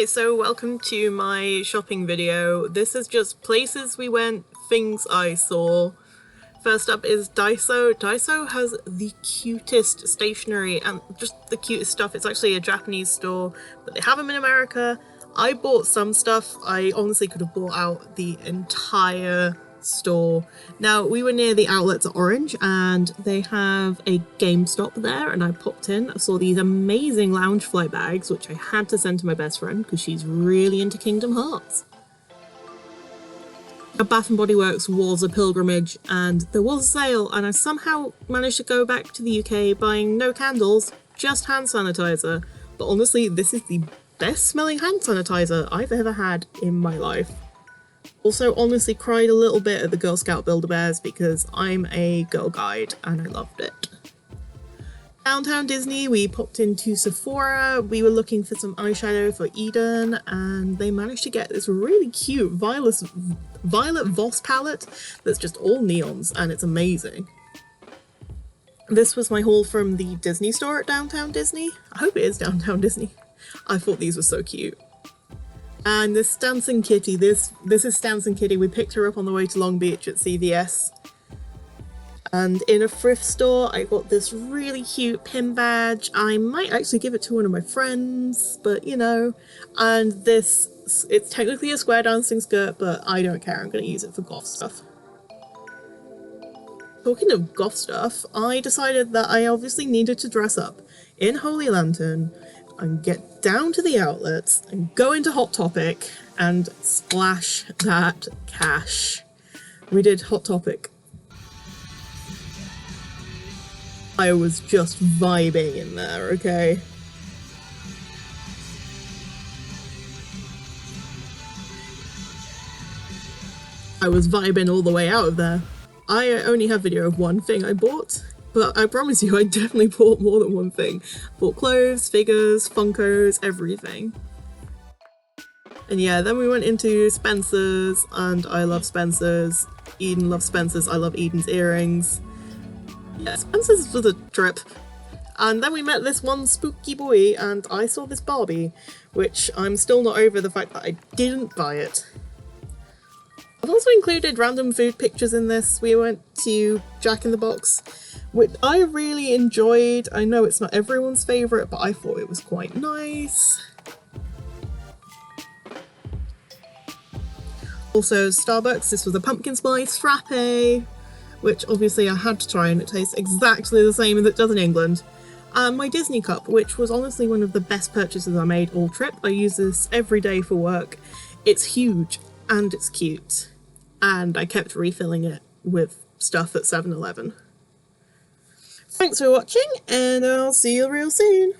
Hi, so welcome to my shopping video. This is just places we went, things I saw. First up is Daiso. Daiso has the cutest stationery and just the cutest stuff. It's actually a Japanese store, but they have them in America. I bought some stuff. I honestly could have bought out the entire store. Now, we were near the outlets at Orange and they have a GameStop there, and I popped in. I saw these amazing Loungefly bags, which I had to send to my best friend because she's really into Kingdom Hearts. A Bath & Body Works was a pilgrimage and there was a sale, and I somehow managed to go back to the UK buying no candles, just hand sanitizer. But honestly, this is the best smelling hand sanitizer I've ever had in my life. Also honestly cried a little bit at the Girl Scout Build-A-Bears because I'm a girl guide and I loved it. Downtown Disney, we popped into Sephora. We were looking for some eyeshadow for Eden and they managed to get this really cute violet Voss palette that's just all neons and it's amazing. This was my haul from the Disney store at Downtown Disney. I hope it is Downtown Disney. I thought these were so cute. And this Stanson Kitty, this is Stanson Kitty. We picked her up on the way to Long Beach at CVS. And in a thrift store, I got this really cute pin badge. I might actually give it to one of my friends, but you know. And this, it's technically a square dancing skirt, but I don't care. I'm going to use it for goth stuff. Talking of goth stuff, I decided that I obviously needed to dress up in Holy Lantern and get down to the outlets and go into Hot Topic and splash that cash. We did Hot Topic. I was just vibing in there, okay? I was vibing all the way out of there. I only have video of one thing I bought, but I promise you I definitely bought more than one thing. Bought clothes, figures, Funkos, everything. And yeah, then we went into Spencer's, and I love Spencer's. Eden loves Spencer's, I love Eden's earrings. Yeah, Spencer's was a trip. And then we met this one spooky boy, and I saw this Barbie, which I'm still not over the fact that I didn't buy it. I've also included random food pictures in this. We went to Jack in the Box, which I really enjoyed. I know it's not everyone's favourite, but I thought it was quite nice. Also Starbucks, this was a pumpkin spice frappe, which obviously I had to try and it tastes exactly the same as it does in England. And my Disney cup, which was honestly one of the best purchases I made all trip. I use this every day for work. It's huge and it's cute. And I kept refilling it with stuff at 7-Eleven. Thanks for watching, and I'll see you real soon.